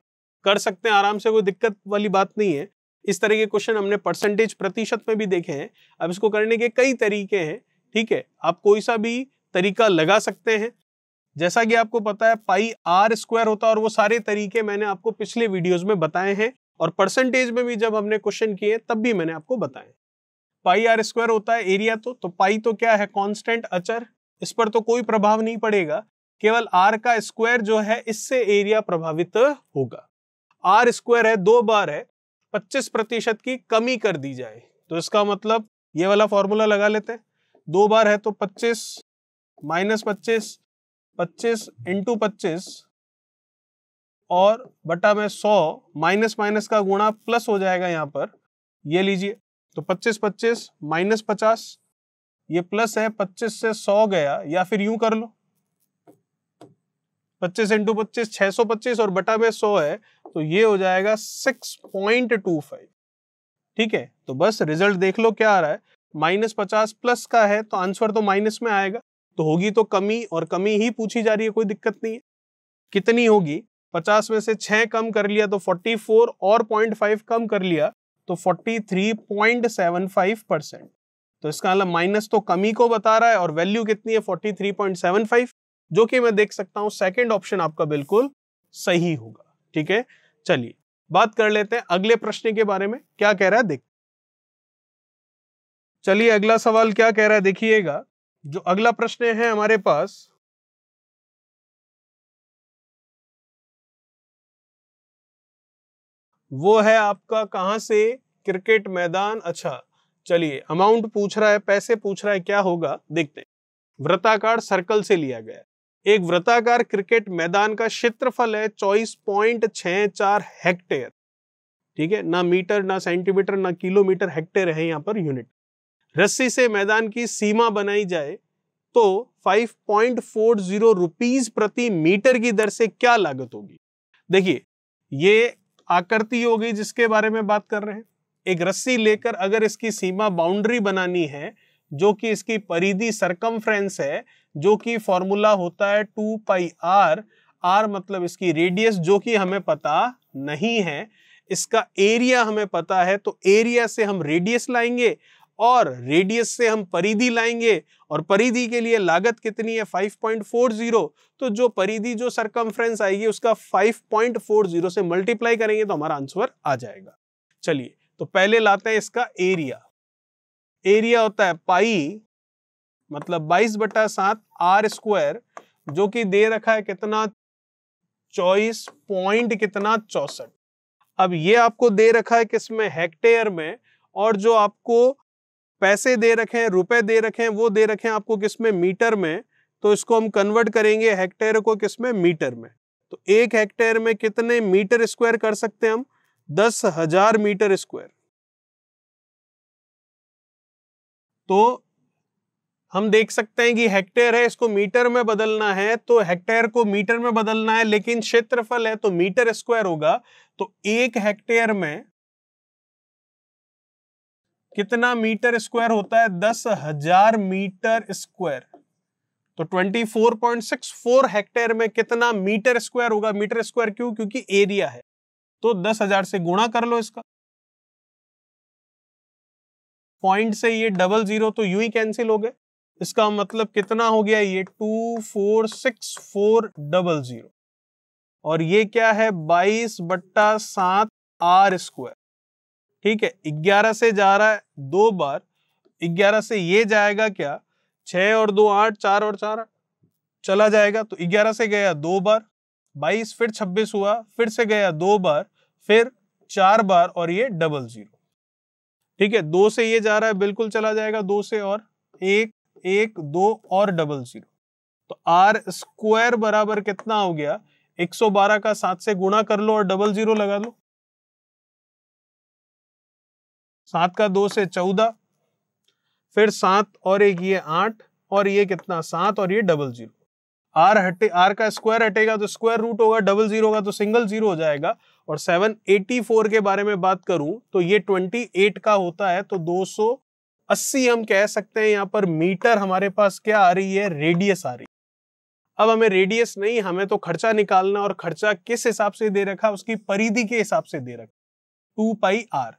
कर सकते हैं आराम से, कोई दिक्कत वाली बात नहीं है। इस तरह के क्वेश्चन हमने परसेंटेज प्रतिशत में भी देखे हैं। अब इसको करने के कई तरीके हैं। ठीक है, आप कोई सा भी तरीका लगा सकते हैं। जैसा कि आपको पता है पाई आर स्क्वायर होता है, और वो सारे तरीके मैंने आपको पिछले वीडियोस में बताए हैं, और परसेंटेज में भी जब हमने क्वेश्चन किए तब भी मैंने आपको बताए। पाई आर स्क्वायर होता है एरिया, तो पाई तो क्या है, कांस्टेंट अचर, इस पर तो कोई प्रभाव नहीं पड़ेगा, केवल आर का स्क्वायर जो है इससे एरिया प्रभावित होगा। आर स्क्वायर है, 2 बार है, 25% की कमी कर दी जाए तो इसका मतलब ये वाला फॉर्मूला लगा लेते हैं। 2 बार है तो 25 माइनस 25, 25 इंटू 25 और बटा में 100, माइनस माइनस का गुणा प्लस हो जाएगा यहाँ पर, ये लीजिए, तो 25 25 माइनस 50, ये प्लस है, 25 से 100 गया, या फिर यूं कर लो 25 इंटू 25 625 और बटा में 100 है, तो ये हो जाएगा 6.25। ठीक है, तो बस रिजल्ट देख लो क्या आ रहा है, -50 प्लस का है तो आंसर तो माइनस में आएगा, तो होगी तो कमी, और कमी ही पूछी जा रही है, कोई दिक्कत नहीं है। कितनी होगी, 50 में से 6 कम कर लिया तो 44, और 0.5 कम कर लिया तो 43.75%। तो इसका मतलब माइनस तो कमी को बता रहा है, और वैल्यू कितनी है 43.75, जो कि मैं देख सकता हूं सेकंड ऑप्शन आपका बिल्कुल सही होगा। ठीक है, चलिए बात कर लेते हैं अगले प्रश्न के बारे में, क्या कह रहा है देख। चलिए अगला सवाल क्या कह रहा है देखिएगा। जो अगला प्रश्न है हमारे पास, वो है आपका कहां से, क्रिकेट मैदान। अच्छा चलिए, अमाउंट पूछ रहा है, पैसे पूछ रहा है, क्या होगा देखते हैं। वृत्ताकार सर्कल से लिया गया है। एक वृत्ताकार क्रिकेट मैदान का क्षेत्रफल है 24.64 हेक्टेयर। ठीक है, ना मीटर ना सेंटीमीटर ना किलोमीटर, हेक्टेयर है यहाँ पर यूनिट। रस्सी से मैदान की सीमा बनाई जाए तो 5.40 रुपीज प्रति मीटर की दर से क्या लागत होगी। देखिए ये आकृति होगी जिसके बारे में बात कर रहे हैं। एक रस्सी लेकर अगर इसकी सीमा बाउंड्री बनानी है, जो कि इसकी परिधि सरकमफ्रेंस है, जो कि फॉर्मूला होता है 2 पाई आर, आर मतलब इसकी रेडियस जो कि हमें पता नहीं है, इसका एरिया हमें पता है, तो एरिया से हम रेडियस लाएंगे और रेडियस से हम परिधि लाएंगे, और परिधि के लिए लागत कितनी है 5.40, तो जो परिधि जो सरकमफ्रेंस आएगी उसका 5.40 से मल्टीप्लाई करेंगे तो हमारा आंसर आ जाएगा। चलिए तो पहले लाते हैं इसका एरिया। एरिया होता है पाई मतलब 22/7 आर स्क्वायर, जो कि दे रखा है कितना 24 पॉइंट कितना 64। अब ये आपको दे रखा है किसमें, हेक्टेयर में, और जो आपको पैसे दे रखे हैं, रुपए दे रखे हैं, वो दे रखे हैं आपको किसमें, मीटर में। तो इसको हम कन्वर्ट करेंगे हेक्टेयर को किसमें, मीटर में। तो 1 हेक्टेयर में कितने मीटर स्क्वायर कर सकते हैं हम, 10,000 मीटर स्क्वायर। तो हम देख सकते हैं कि हेक्टेयर है, इसको मीटर में बदलना है तो हेक्टेयर को मीटर में बदलना है, लेकिन क्षेत्रफल है तो मीटर स्क्वायर होगा। तो 1 हेक्टेयर में कितना मीटर स्क्वायर होता है? 10,000 मीटर स्क्वायर। तो 24.64 हेक्टेयर में कितना मीटर स्क्वायर होगा? मीटर स्क्वायर क्यों? क्योंकि एरिया है, तो 10,000 से गुणा कर लो इसका। पॉइंट से ये 00 तो यूं ही कैंसिल हो गए। इसका मतलब कितना हो गया? ये 246400, और ये क्या है? 22/7 आर स्क्वायर। ठीक है, 11 से जा रहा है 2 बार, 11 से ये जाएगा क्या? 6 और 2 8, 4 और 4 चला जाएगा, तो 11 से गया 2 बार, 22 फिर 26 हुआ, फिर से गया 2 बार, फिर 4 बार, और ये 00। ठीक है, 2 से ये जा रहा है, बिल्कुल चला जाएगा 2 से, और 1 1 2 और 00। तो आर स्क्वायर बराबर कितना हो गया? 112 का 7 से गुणा कर लो और 00 लगा लो। 7 का 2 से 14, फिर 7 और 1 ये 8, और ये कितना? 7 और ये 00। आर का स्क्वायर हटेगा तो स्क्वायर रूट होगा, 00 का तो सिंगल जीरो हो जाएगा। और 784 के बारे में बात करूं तो ये 28 का होता है, तो 280 हम कह सकते हैं। यहां पर मीटर हमारे पास क्या आ रही है? रेडियस आ रही है। अब हमें रेडियस नहीं, हमें तो खर्चा निकालना, और खर्चा किस हिसाब से दे रखा? उसकी परिधि के हिसाब से दे रखा, 2πr।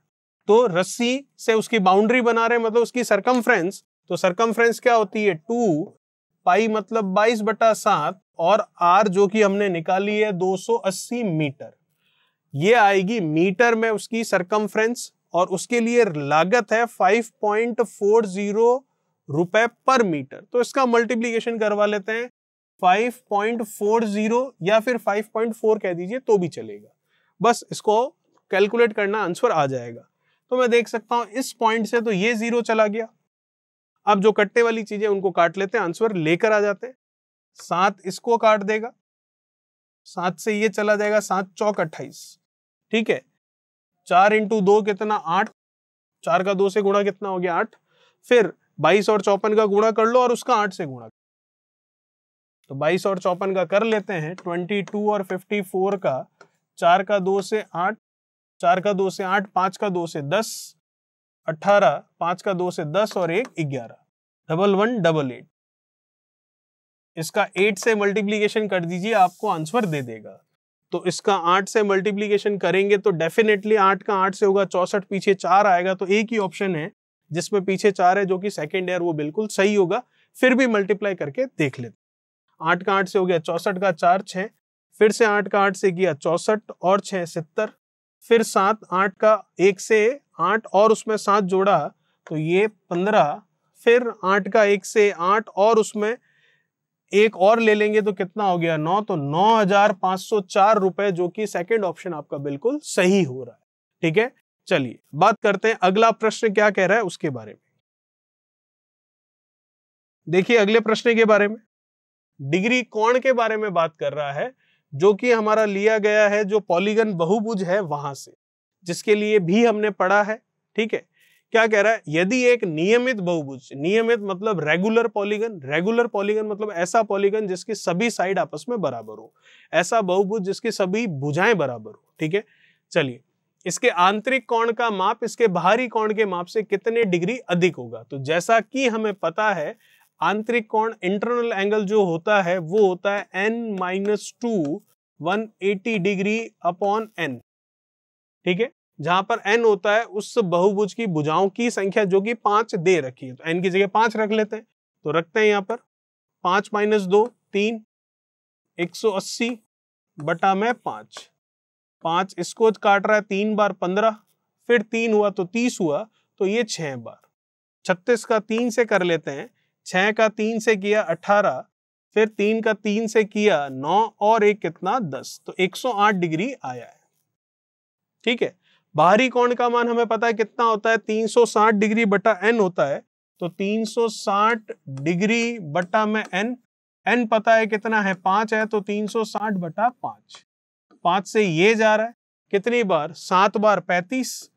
तो रस्सी से उसकी बाउंड्री बना रहे हैं, मतलब उसकी सरकमफ्रेंस। तो सरकमफ्रेंस क्या होती है? 2π मतलब 22/7, और r जो कि हमने निकाली है 280 मीटर। ये आएगी मीटर में उसकी सरकमफ्रेंस, और उसके लिए लागत है 5.40 रुपए पर मीटर। तो इसका मल्टीप्लीकेशन करवा लेते हैं, 5.40 या फिर 5.4 कह दीजिए तो भी चलेगा। बस इसको कैलकुलेट करना, आंसर आ जाएगा। तो मैं देख सकता हूं इस पॉइंट से तो ये 0 चला गया। अब जो कट्टे वाली चीजें उनको काट लेते हैं, आंसर लेकर आ जाते हैं। 7 इसको काट देगा, 7 से ये चला जाएगा, 7 चौक 28। ठीक है, 4 × 2 कितना? 8, 4 का 2 से गुणा कितना हो गया? 8। फिर 22 और 54 का गुणा कर लो, और उसका 8 से गुणा। तो 22 और 54 का कर लेते हैं, 22 और 54 का, 4 का 2 से 8, 4 का 2 से 8, 5 का 2 से 10, 18, 5 का 2 से 10 और 1 11, 1188। इसका 8 से मल्टीप्लीकेशन कर दीजिए, आपको आंसर दे देगा। तो इसका 8 से मल्टीप्लीकेशन करेंगे तो डेफिनेटली 8 का 8 से होगा 64, पीछे 4 आएगा, तो एक ही ऑप्शन है जिसमें पीछे 4 है जो कि सेकंड है, वो बिल्कुल सही होगा। फिर भी मल्टीप्लाई करके देख लेते। 8 का 8 से हो गया 64 का 4 6, फिर से 8 का 8 से किया 64 और 6 70, फिर 7 8 का 1 से 8 और उसमें 7 जोड़ा तो ये 15, फिर 8 का 1 से 8 और उसमें एक और ले लेंगे तो कितना हो गया? 9। तो 9,504 रुपए, जो कि सेकंड ऑप्शन आपका बिल्कुल सही हो रहा है। ठीक है, चलिए बात करते हैं अगला प्रश्न क्या कह रहा है उसके बारे में। देखिए अगले प्रश्न के बारे में, डिग्री कोण के बारे में बात कर रहा है, जो कि हमारा लिया गया है जो पॉलीगन बहुभुज है वहां से, जिसके लिए भी हमने पढ़ा है। ठीक है, क्या कह रहा है? यदि एक नियमित बहुभुज, नियमित मतलब रेगुलर पॉलीगन, रेगुलर पॉलीगन मतलब ऐसा पॉलीगन जिसकी सभी साइड आपस में बराबर हो, ऐसा बहुभुज जिसकी सभी भुजाएं बराबर हो। ठीक है, चलिए इसके आंतरिक कोण का माप इसके बाहरी कोण के माप से कितने डिग्री अधिक होगा? तो जैसा कि हमें पता है आंतरिक कोण, इंटरनल एंगल जो होता है वो होता है n-2 180 डिग्री अपॉन n। ठीक है, जहां पर n होता है उस बहुभुज की भुजाओं की संख्या जो कि 5 दे रखी है, तो n की जगह 5 रख लेते हैं। तो रखते हैं यहां पर 5 - 2 3, 180 बटा में 5, 5 इसको काट रहा है 3 बार 15, फिर 3 हुआ तो 30 हुआ, तो ये 6 बार। 36 का 3 से कर लेते हैं, 6 का 3 से किया 18, फिर 3 का 3 से किया 9 और 1 कितना? 10, तो 108 डिग्री आया है। ठीक है, बाहरी कोण का मान हमें पता है कितना होता है? 360 डिग्री बटा n होता है, तो 360 डिग्री बटा में n, n पता है कितना है? 5 है, तो 360 बटा 5, 5 से ये जा रहा है कितनी बार? 7 बार 35,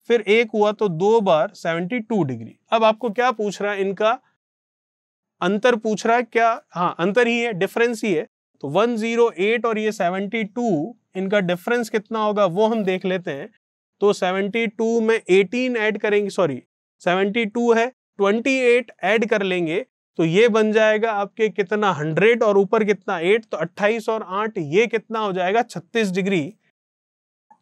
फिर 1 हुआ तो 2 बार 72 डिग्री। अब आपको क्या पूछ रहा है? इनका अंतर पूछ रहा है क्या? हाँ, अंतर ही है, डिफरेंस ही है। तो 108 और ये 72, इनका डिफरेंस कितना होगा वो हम देख लेते हैं। तो 72 में 18 ऐड करेंगे, सॉरी 72 है, 28 ऐड कर लेंगे तो ये बन जाएगा आपके कितना 100 और ऊपर कितना 8, तो 28 और 8 ये कितना हो जाएगा 36 डिग्री,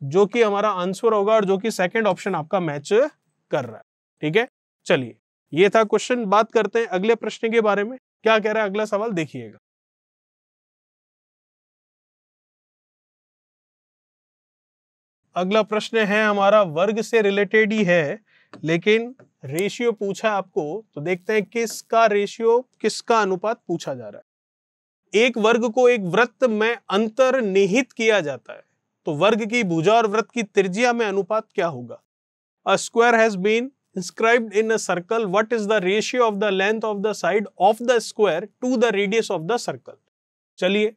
जो कि हमारा आंसर होगा और जो कि सेकंड ऑप्शन आपका मैच कर रहा है। ठीक है, चलिए ये था क्वेश्चन। बात करते हैं अगले प्रश्न के बारे में। क्या कह रहा है अगला सवाल, देखिएगा। अगला प्रश्न है हमारा वर्ग से रिलेटेड ही है, लेकिन रेशियो पूछा आपको, तो देखते हैं किसका रेशियो, किसका अनुपात पूछा जा रहा है। एक वर्ग को एक वृत्त में अंतर्निहित किया जाता है, तो वर्ग की भुजा और वृत्त की त्रिज्या में अनुपात क्या होगा। A square has been inscribed in a circle, what is the ratio of the length of the side of the square to the radius of the circle। चलिए,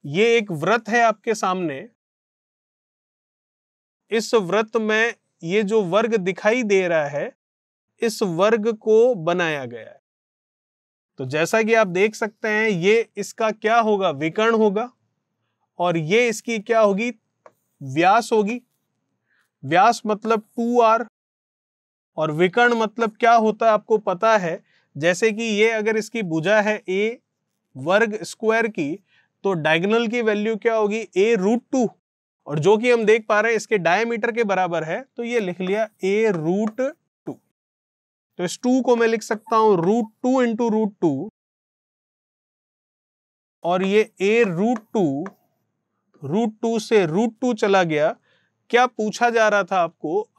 ये एक वृत्त है आपके सामने, इस वृत्त में ये जो वर्ग दिखाई दे रहा है, इस वर्ग को बनाया गया है। तो जैसा कि आप देख सकते हैं, ये इसका क्या होगा, विकर्ण होगा, और ये इसकी क्या होगी, व्यास होगी। व्यास मतलब 2r, और विकर्ण मतलब क्या होता है आपको पता है, जैसे कि ये अगर इसकी भुजा है a वर्ग स्क्वायर की, तो डायगोनल की वैल्यू क्या होगी a√2, और जो कि हम देख पा रहे हैं इसके डायमीटर के बराबर है, तो ये लिख लिया a√2। तो इस 2 को मैं लिख सकता हूं √2 इंटू √2, और ये a√2, √2 से √2 चला गया। क्या पूछा जा रहा था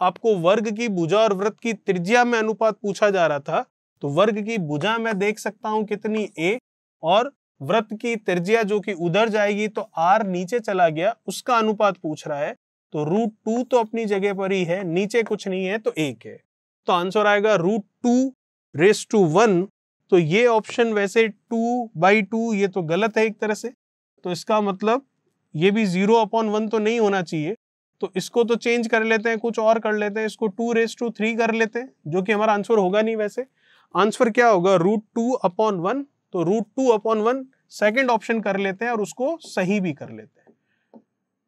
आपको वर्ग की भुजा और वृत्त की त्रिज्या में अनुपात पूछा जा रहा था। तो वर्ग की भुजा मैं देख सकता हूं कितनी a, और वृत्त की त्रिज्या जो कि उधर जाएगी तो r नीचे चला गया, उसका अनुपात पूछ रहा है। तो √2 तो अपनी जगह पर ही है, नीचे कुछ नहीं है तो 1 है, तो आंसर आएगा √2⁻1। तो ये ऑप्शन वैसे 2/2 ये तो गलत है एक तरह से, तो इसका मतलब ये भी 0/1 तो नहीं होना चाहिए। तो इसको तो चेंज कर लेते हैं, कुछ और कर लेते हैं, इसको 2⁻3 कर लेते हैं, जो कि हमारा आंसर होगा नहीं। वैसे आंसर क्या होगा √2/1, तो √2/1 सेकंड ऑप्शन कर लेते हैं और उसको सही भी कर लेते हैं,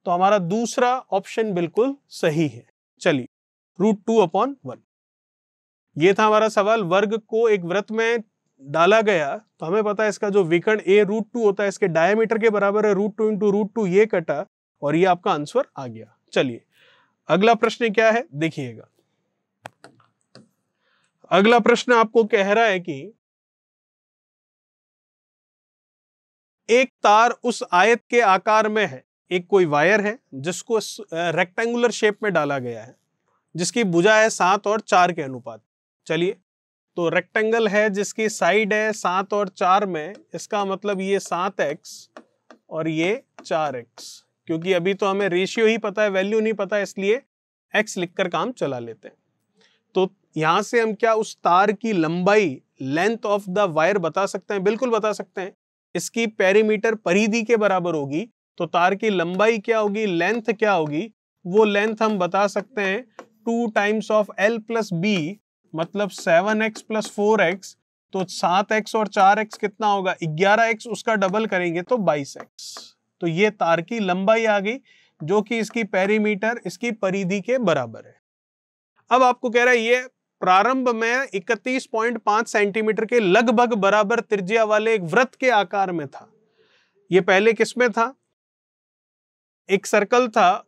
तो हमारा दूसरा ऑप्शन बिल्कुल सही है। चलिए, √2/1 ये था हमारा सवाल। वर्ग को एक वृत्त में डाला गया, तो हमें पता है इसका जो विकर्ण a√2 होता है, इसके डायमीटर के बराबर है, √2 इंटू √2 ये कटा, और ये आपका आंसर आ गया। चलिए, अगला प्रश्न क्या है देखिएगा। अगला प्रश्न आपको कह रहा है कि एक तार उस आयत के आकार में है, एक कोई वायर है जिसको रेक्टेंगुलर शेप में डाला गया है, जिसकी भुजा है 7 और 4 के अनुपात। चलिए, तो रेक्टेंगल है जिसकी साइड है 7 और 4 में, इसका मतलब ये 7x और ये 4x, क्योंकि अभी तो हमें रेशियो ही पता है, वैल्यू नहीं पता, इसलिए x लिखकर काम चला लेते हैं। तो यहां से हम क्या उस तार की लंबाई, लेंथ ऑफ द वायर बता सकते हैं, बिल्कुल बता सकते हैं। इसकी पेरीमीटर परिधि के बराबर होगी, तो तार की लंबाई क्या होगी, लेंथ क्या होगी, वो लेंथ हम बता सकते हैं 2 times of l plus b, मतलब 7x प्लस 4x, तो 7x और 4x कितना होगा 11x, उसका डबल करेंगे तो 22x। तो ये तार की लंबाई आ गई, जो कि इसकी पेरीमीटर इसकी परिधि के बराबर है। अब आपको कह रहा है ये प्रारंभ में 31.5 सेंटीमीटर के लगभग बराबर त्रिज्या वाले एक वृत्त के आकार में था। ये पहले किसमें था, एक सर्कल था,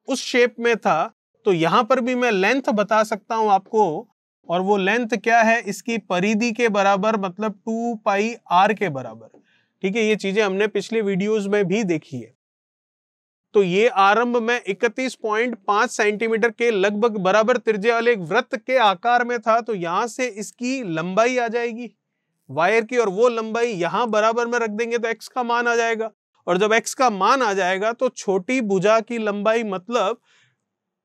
उस शेप में था। तो यहां पर भी मैं लेंथ बता सकता हूं आपको, और वो लेंथ क्या है, इसकी परिधि के बराबर, मतलब 2πr के बराबर। ठीक है, ये चीजें हमने पिछले वीडियोस में भी देखी है। तो ये आरंभ में 31.5 सेंटीमीटर के लगभग बराबर त्रिज्या वाले एक वृत्त के आकार में था, तो यहां से इसकी लंबाई आ जाएगी वायर की, और वो लंबाई यहां बराबर में रख देंगे तो x का मान आ जाएगा, और जब x का मान आ जाएगा तो छोटी भुजा की लंबाई मतलब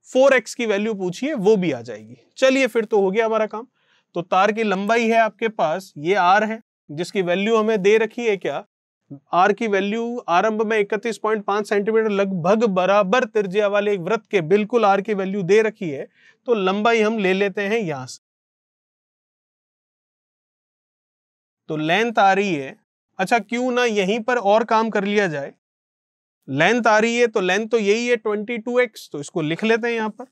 4x की वैल्यू पूछिए वो भी आ जाएगी। चलिए, फिर तो हो गया हमारा काम। तो तार की लंबाई है आपके पास, ये r है, जिसकी वैल्यू हमें दे रखी है क्या, r की वैल्यू आरंभ में 31.5 सेंटीमीटर लगभग बराबर त्रिज्या वाले एक वृत्त के बिल्कुल r की वैल्यू दे रखी है, तो लंबाई हम ले लेते हैं यहां से। तो लेंथ आ रही है, अच्छा क्यों ना यहीं पर और काम कर लिया जाए, लेंथ आ रही है तो लेंथ तो यही है 22x, तो इसको लिख लेते हैं यहां पर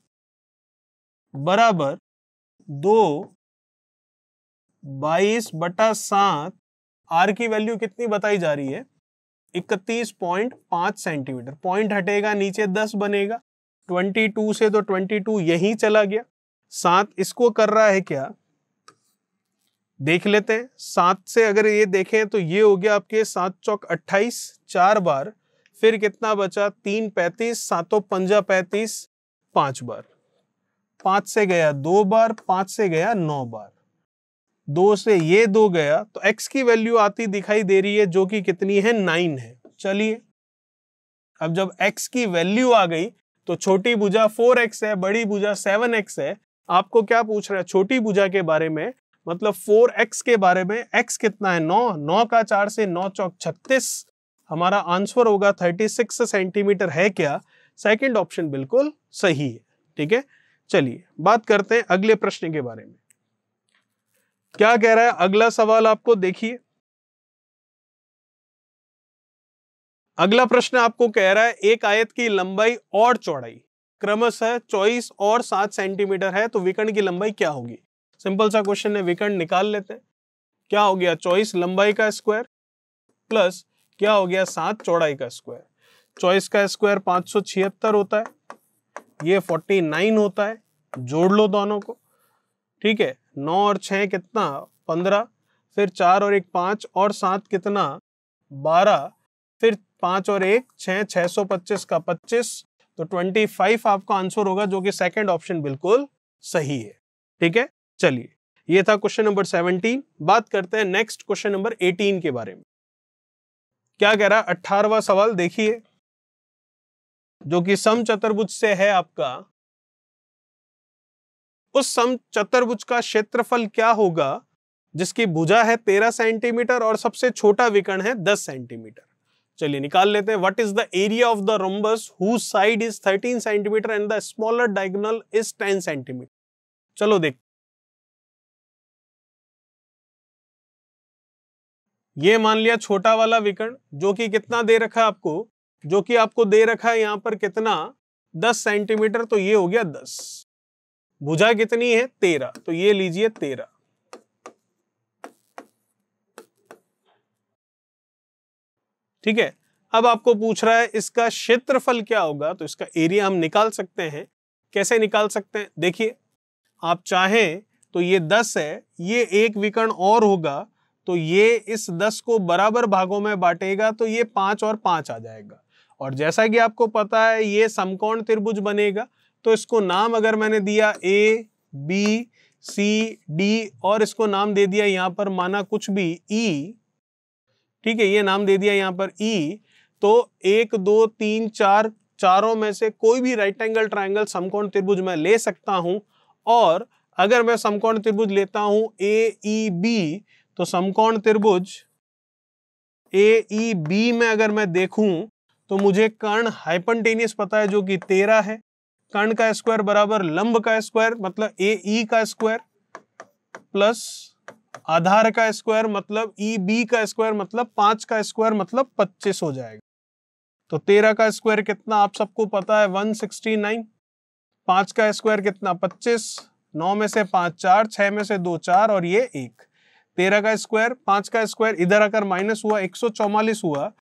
बराबर 2/22/7। आर की वैल्यू कितनी बताई जा रही है 31.5 सेंटीमीटर। पॉइंट हटेगा नीचे 10 बनेगा, 22 से तो 22 यहीं चला गया। 7 इसको कर रहा है क्या देख लेते हैं। 7 से अगर ये देखें तो ये हो गया आपके 7 चौक 28, 4 बार, फिर कितना बचा 3 35, 7 पंजा 35, 5 बार। 5 से गया 2 बार, 5 से गया 9 बार, 2 से ये 2 गया, तो x की वैल्यू आती दिखाई दे रही है जो कि कितनी है 9 है। चलिए अब जब x की वैल्यू आ गई तो छोटी भुजा 4x है, बड़ी भुजा 7x है। आपको क्या पूछ रहा है छोटी भुजा के बारे में, मतलब 4x के बारे में। x कितना है 9, 9 का 4 से 9 चौक 36, हमारा आंसर होगा 36 सेंटीमीटर है क्या। सेकंड ऑप्शन बिल्कुल सही है। ठीक है, चलिए बात करते हैं अगले प्रश्न के बारे में। क्या कह रहा है अगला सवाल, आपको देखिए। अगला प्रश्न आपको कह रहा है एक आयत की लंबाई और चौड़ाई क्रमशः 24 और 7 सेंटीमीटर है, तो विकर्ण की लंबाई क्या होगी। सिंपल सा क्वेश्चन है, विकर्ण निकाल लेते हैं। क्या हो गया 24 लंबाई का स्क्वायर प्लस क्या हो गया 7 चौड़ाई का स्क्वायर। 24 का स्क्वायर 576 होता है, ये 49 होता है, जोड़ लो दोनों को। ठीक है, 9 और 6 कितना 15, फिर 4 और 1 5 और 7 कितना 12, फिर 5 और 1 6, 625 का 25, तो 25 आपका आंसर होगा, जो कि सेकंड ऑप्शन बिल्कुल सही है। ठीक है, चलिए ये था क्वेश्चन नंबर 17। बात करते हैं नेक्स्ट क्वेश्चन नंबर 18 के बारे में। क्या कह रहा है 18वां सवाल देखिए, जो कि सम चतुर्भुज से है आपका। उस सम चतुर्भुज का क्षेत्रफल क्या होगा जिसकी भुजा है 13 सेंटीमीटर और सबसे छोटा विकर्ण है 10 सेंटीमीटर। चलिए निकाल लेते हैं। What is the area of the rhombus whose side is 13 centimetre and the smaller diagonal is 10 centimetre. चलो देख, ये मान लिया छोटा वाला विकर्ण, जो कि कितना दे रखा है आपको, जो कि आपको दे रखा है यहां पर कितना 10 सेंटीमीटर, तो ये हो गया 10। भुजा कितनी है 13, तो ये लीजिए 13। ठीक है, अब आपको पूछ रहा है इसका क्षेत्रफल क्या होगा, तो इसका एरिया हम निकाल सकते हैं। कैसे निकाल सकते हैं, देखिए आप चाहें तो ये 10 है, ये एक विकर्ण और होगा, तो ये इस 10 को बराबर भागों में बांटेगा, तो ये 5 और 5 आ जाएगा। और जैसा कि आपको पता है ये समकोण त्रिभुज बनेगा, तो इसको नाम अगर मैंने दिया A B C D और इसको नाम दे दिया यहां पर माना कुछ भी E, ठीक है, ये नाम दे दिया यहां पर E, तो 1 2 3 4 चारों में से कोई भी राइट एंगल ट्रायंगल समकोण त्रिभुज मैं ले सकता हूं। और अगर मैं समकोण त्रिभुज लेता हूं AEB, तो समकोण त्रिभुज AEB में अगर मैं देखूं तो मुझे कर्ण हाइपोटेन्यूस पता है जो कि 13 है। कर्ण का स्क्वायर बराबर लंब का स्क्वायर मतलब AE का स्क्वायर प्लस आधार का स्क्वायर मतलब EB का स्क्वायर मतलब 5 का स्क्वायर मतलब 25 हो जाएगा। तो 13 का स्क्वायर कितना आप सबको पता है 169, 5 का स्क्वायर कितना 25, 9 में से 5 4, 6 में से 2 4 और ये 1। 13 का स्क्वायर 5 का स्क्वायर इधर आकर माइनस हुआ 144 हुआ।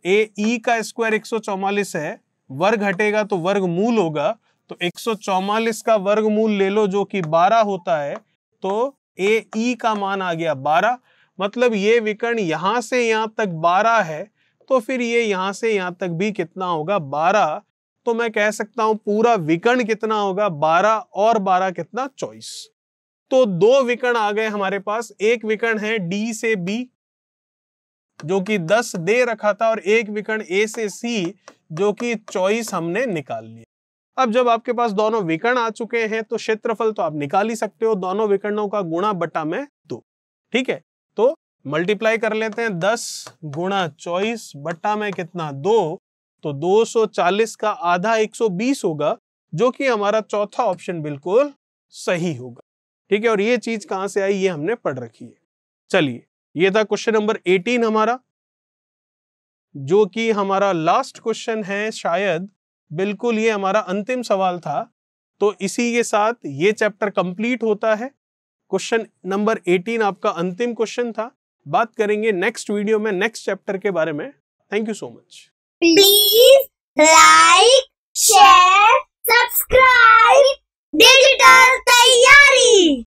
AE का स्क्वायर 144 है, वर्ग हटेगा तो वर्गमूल होगा, तो 144 का वर्गमूल ले लो जो कि 12 होता है, तो AE का मान आ गया 12। मतलब ये विकर्ण यहां से यहां तक 12 है, तो फिर ये यहां से यहां तक भी कितना होगा 12। तो मैं कह सकता हूं पूरा विकर्ण कितना होगा 12 और 12 कितना 24। तो दो विकर्ण आ गए हमारे पास। एक विकर्ण है D से B जो कि 10 दे रखा था, और एक विकर्ण A से C जो कि 24 हमने निकाल लिया। अब जब आपके पास दोनों विकर्ण आ चुके हैं तो क्षेत्रफल तो आप निकाल ही सकते हो, दोनों विकर्णों का गुणा बटा में 2। ठीक है, तो मल्टीप्लाई कर लेते हैं, 10 गुणा 24 बटा में कितना 2, तो 240 का आधा 120 होगा, जो कि हमारा चौथा ऑप्शन बिल्कुल सही होगा। ठीक है, और ये चीज कहां से आई ये हमने पढ़ रखी है। चलिए ये था क्वेश्चन नंबर 18 हमारा। जो कि हमारा लास्ट क्वेश्चन है, शायद बिल्कुल ये हमारा अंतिम सवाल था। तो इसी के साथ ये चैप्टर कंप्लीट होता है। क्वेश्चन नंबर 18 आपका अंतिम क्वेश्चन था। बात करेंगे नेक्स्ट वीडियो में नेक्स्ट चैप्टर के बारे में। Thank you so much. Please like, share